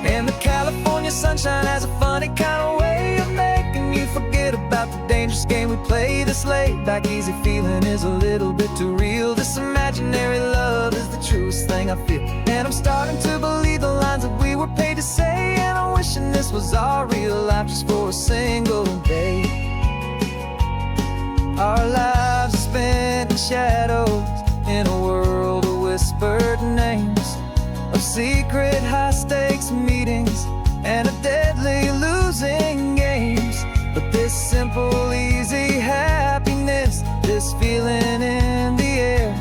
And the California sunshine has a funny kind of way of making you forget about the dangerous game we play. This laid-back, easy feeling is a little bit too real. This imaginary love is the truest thing I feel, and I'm starting to believe the lines that we were paid to say. And I'm wishing this was our real life just for a single day. Our lives are spent in shadows, in a world of whispered names, of secret high-stakes meetings and of deadly losing games. But this simple, easy happiness, this feeling in the air,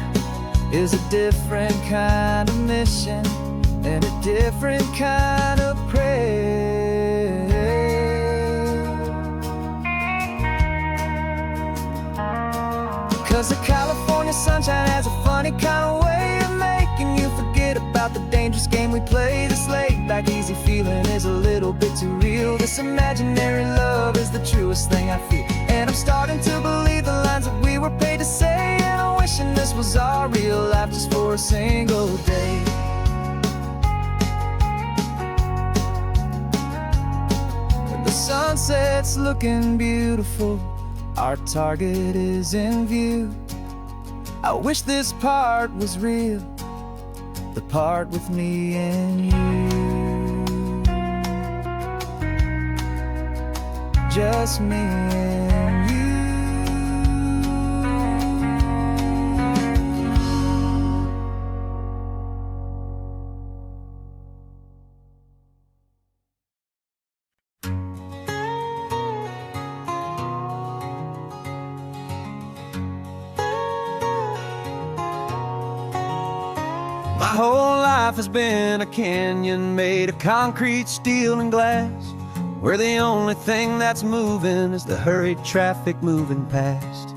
is a different kind of mission and a different kind of prayer. 'Cause the California sunshine has a funny kind of way of making you forget about the dangerous game we play. This laid-back, easy feeling is a little bit too real. This imaginary love is the truest thing I feel, and I'm starting to believe the lines that we were paid to say. And I'm wishing this was our real life just for a single day. When the sunset's looking beautiful, our target is in view. I wish this part was real, the part with me and you. Just me and you. My whole life has been a canyon made of concrete, steel, and glass, where the only thing that's moving is the hurried traffic moving past.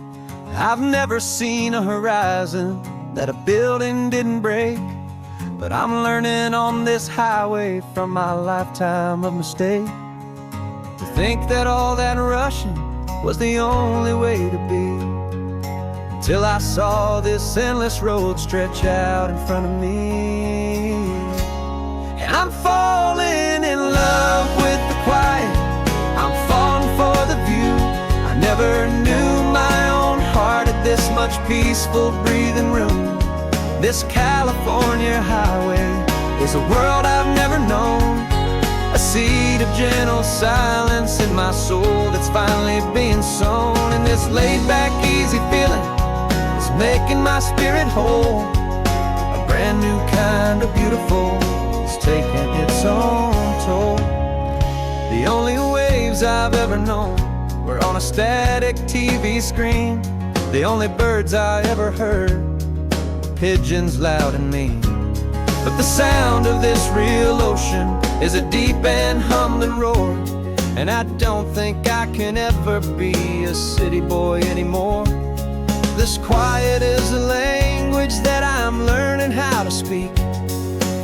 I've never seen a horizon that a building didn't break, but I'm learning on this highway from my lifetime of mistake to think that all that rushing was the only way to be. Till I saw this endless road stretch out in front of me. And I'm falling in love with the quiet, I'm falling for the view. I never knew my own heart had this much peaceful breathing room. This California highway is a world I've never known, a seed of gentle silence in my soul that's finally being sown. And this laid-back, easy feeling making my spirit whole, a brand new kind of beautiful is taking its own toll. The only waves I've ever known were on a static TV screen. The only birds I ever heard were pigeons loud and mean. But the sound of this real ocean is a deep and humbling roar, and I don't think I can ever be a city boy anymore. This quiet is a language that I'm learning how to speak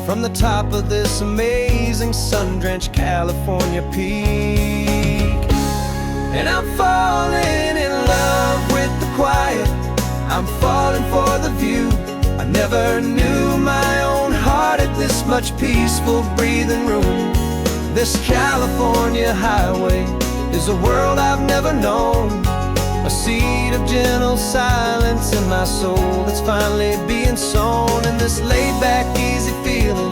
from the top of this amazing sun-drenched California peak. And I'm falling in love I'm falling for the view. I never knew my own heart had this much peaceful breathing room. This California highway is a world I've never known. A seed of gentle silence in my soul that's finally being sown. And this laid-back, easy feeling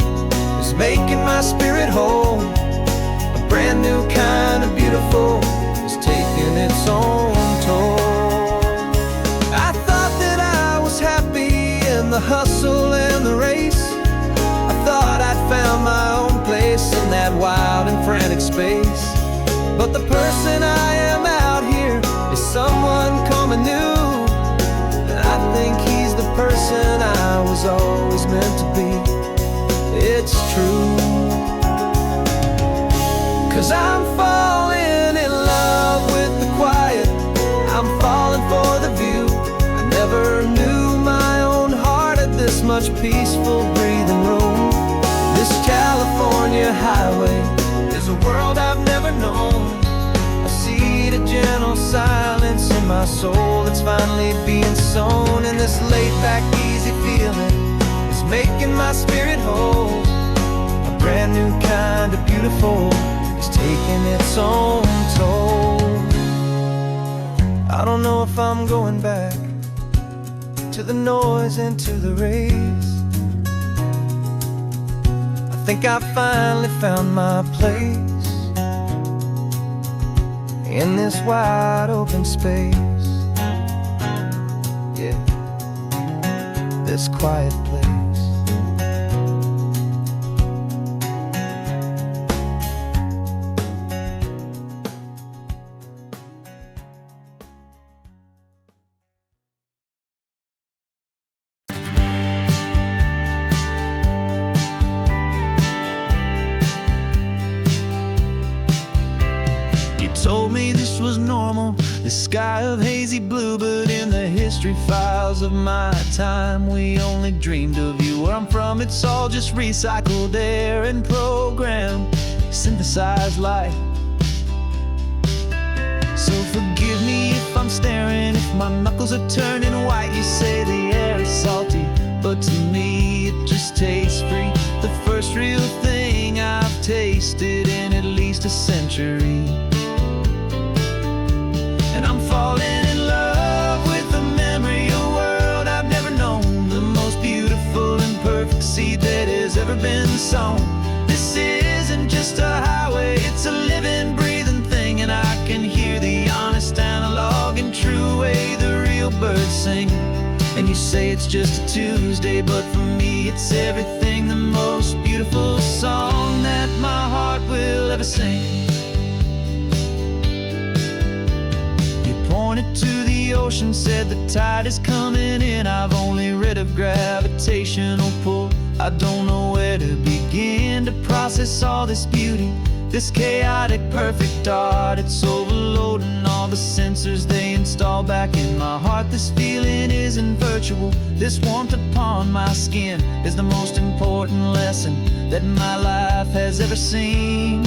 is making my spirit whole. A brand new kind of beautiful is taking its own toll. I thought that I was happy in the hustle and the race. I thought I'd found my own place in that wild and frantic space. But the person I am out here is someone coming new, and I think he's the person I was always meant to be. It's true, 'cause I'm falling in love with the quiet. I'm falling for the view. I never knew my own heart had this much peaceful breathing room. This California highway is a world I've never known. A seed of gentle silence in my soul that's finally being sown. And this laid-back, easy feeling is making my spirit whole. A brand new kind of beautiful is taking its own toll. I don't know if I'm going back to the noise and to the race. I think I finally found my place in this wide open space. Yeah, this quiet place. Told me this was normal, the sky of hazy blue, but in the history files of my time, we only dreamed of you. Where I'm from, it's all just recycled air and programmed, synthesized light. So forgive me if I'm staring, if my knuckles are turning white. You say the air is salty, but to me it just tastes free. The first real thing I've tasted in at least a century. And I'm falling in love with the memory of a world I've never known. The most beautiful and perfect seed that has ever been sown. This isn't just a highway, it's a living, breathing thing. And I can hear the honest, analog, and true way the real birds sing. And you say it's just a Tuesday, but for me it's everything. The most beautiful song that my heart will ever sing. Pointed to the ocean, said the tide is coming in. I've only read of gravitational pull. I don't know where to begin to process all this beauty, this chaotic, perfect art. It's overloading all the sensors they install back in my heart. This feeling isn't virtual. This warmth upon my skin is the most important lesson that my life has ever seen.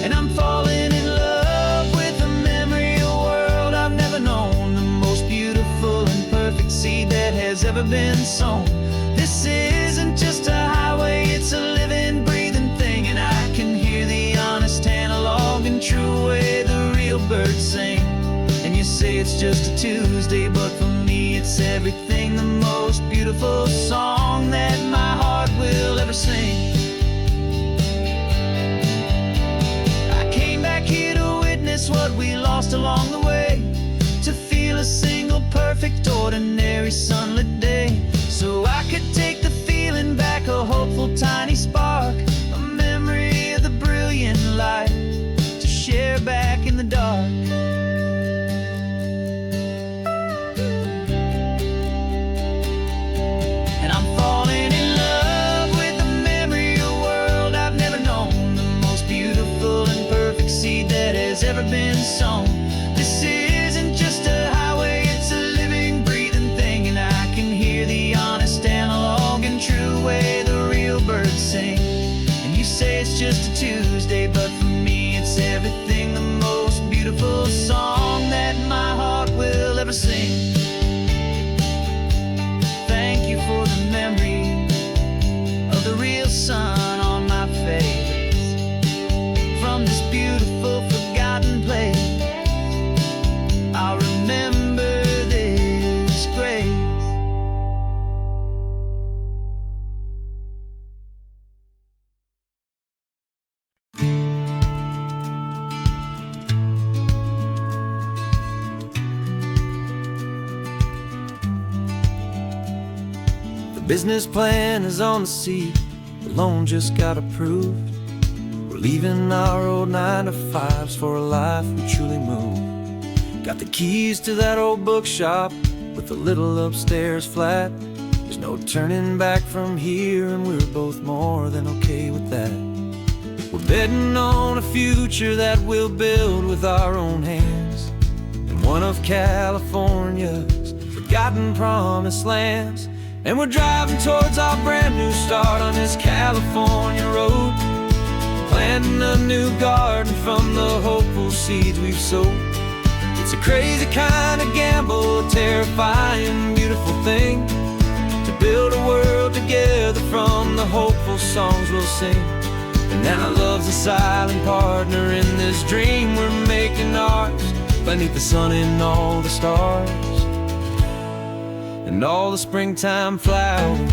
And I'm falling in love known, the most beautiful and perfect seed that has ever been sown. This isn't just a highway, it's a living, breathing thing. And I can hear the honest, analog, and true way the real birds sing. And you say it's just a Tuesday, but for me it's everything. The most beautiful song that my heart will ever sing. I came back here to witness what we lost along the way, to feel a single perfect ordinary sunlit day, so I could take the feeling back, a hopeful tiny spark, a memory of the brilliant light to share back in the dark. And I'm falling in love with the memory of a world I've never known, the most beautiful and perfect seed that has ever been sown. This isn't just a highway, it's a living, breathing thing. And I can hear the honest, analog, and true way the real birds sing. And you say it's just a Tuesday, but for me it's everything. The most beautiful song that my heart will ever ever seen. Thank you for the memory of the real sun on my face. From this beautiful forgotten place, I'll remember this grace. The business plan is on the seat, the loan just got approved. We're leaving our old 9-to-5s for a life we truly move. Got the keys to that old bookshop with the little upstairs flat. There's no turning back from here, and we're both more than okay with that. We're betting on a future that we'll build with our own hands in one of California's forgotten promised lands. And we're driving towards our brand new start on this California road, planting a new garden from the hopeful seeds we've sowed. It's a crazy kind of gamble, a terrifying, beautiful thing, to build a world together from the hopeful songs we'll sing. And now love's a silent partner in this dream we're making ours, beneath the sun and all the stars and all the springtime flowers.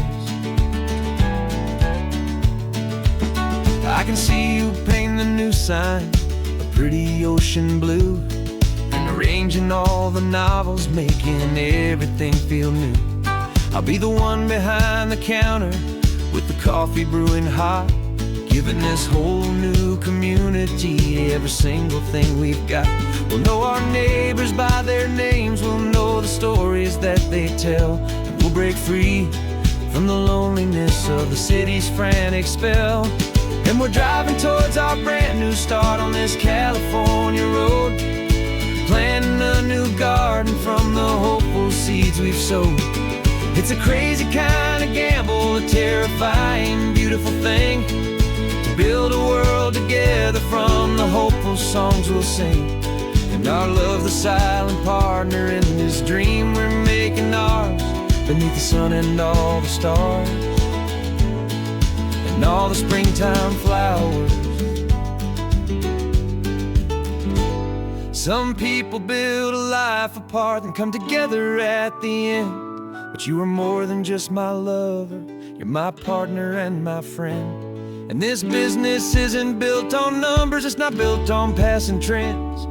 I can see you painting the new sign a pretty ocean blue, and arranging all the novels, making everything feel new. I'll be the one behind the counter with the coffee brewing hot, giving this whole new community every single thing we've got. We'll know our neighbors by their names, we'll know the stories that they tell, and we'll break free from the loneliness of the city's frantic spell. And we're driving towards our brand new start on this California road, planting a new garden from the hopeful seeds we've sowed. It's a crazy kind of gamble, a terrifying, beautiful thing, to build a world together from the hopeful songs we'll sing. And our love's the silent partner in this dream we're making ours, beneath the sun and all the stars and all the springtime flowers. Some people build a life apart and come together at the end, but you are more than just my lover, you're my partner and my friend. And this business isn't built on numbers, it's not built on passing trends.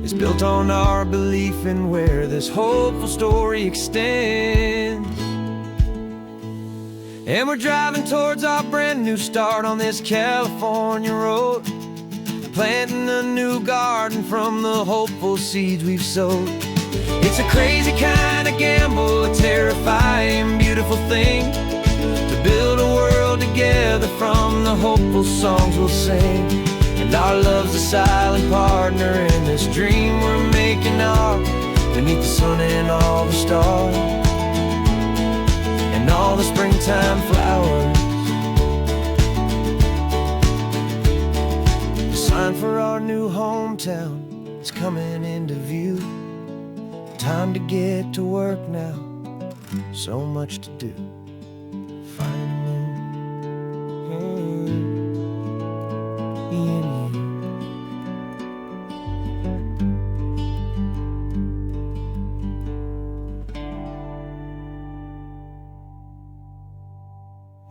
It's built on our belief in where this hopeful story extends. And we're driving towards our brand new start on this California road, planting a new garden from the hopeful seeds we've sowed. It's a crazy kind of gamble, a terrifying, beautiful thing, to build a world together from the hopeful songs we'll sing. And our love's a silent partner in this dream we're making ours, beneath the sun and all the stars and all the springtime flowers. The sign for our new hometown is coming into view. Time to get to work now, so much to do.